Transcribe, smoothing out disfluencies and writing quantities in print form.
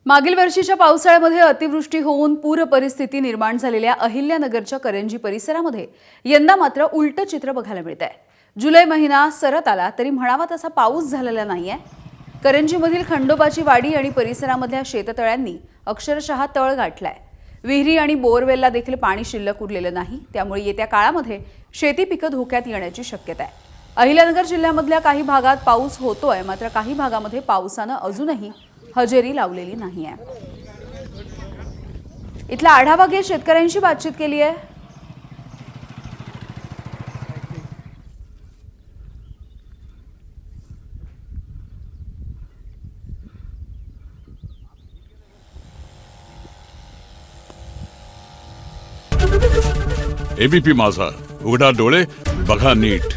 मागील वर्षीच्या पावसाळ्यामध्ये अतिवृष्टी होऊन पूर परिस्थिती निर्माण झालेल्या अहिल्यानगरच्या करंजी परिसरामध्ये यंदा मात्र उलटं चित्र बघायला मिळतंय। जुलै महिना सरत आला तरी म्हणावा तसा पाऊस झालेला नाहीये। करंजीमधील खंडोबाची वाडी आणि परिसरामधल्या शेततळ्यांनी अक्षरशः तळ गाठलाय। विहिरी आणि बोरवेलला देखील पाणी शिल्लक उरलेलं नाही, त्यामुळे येत्या काळामध्ये शेती पिकं धोक्यात येण्याची शक्यता आहे। अहिल्यानगर जिल्ह्यामधल्या काही भागात पाऊस होतोय, मात्र काही भागामध्ये पावसानं अजूनही हजेरी लावलेली नाहीये। इथला आढावा घेत शेतकऱ्यांशी बातचीत केली आहे। एबीपी माझा, उघडा डोळे बघा नीट।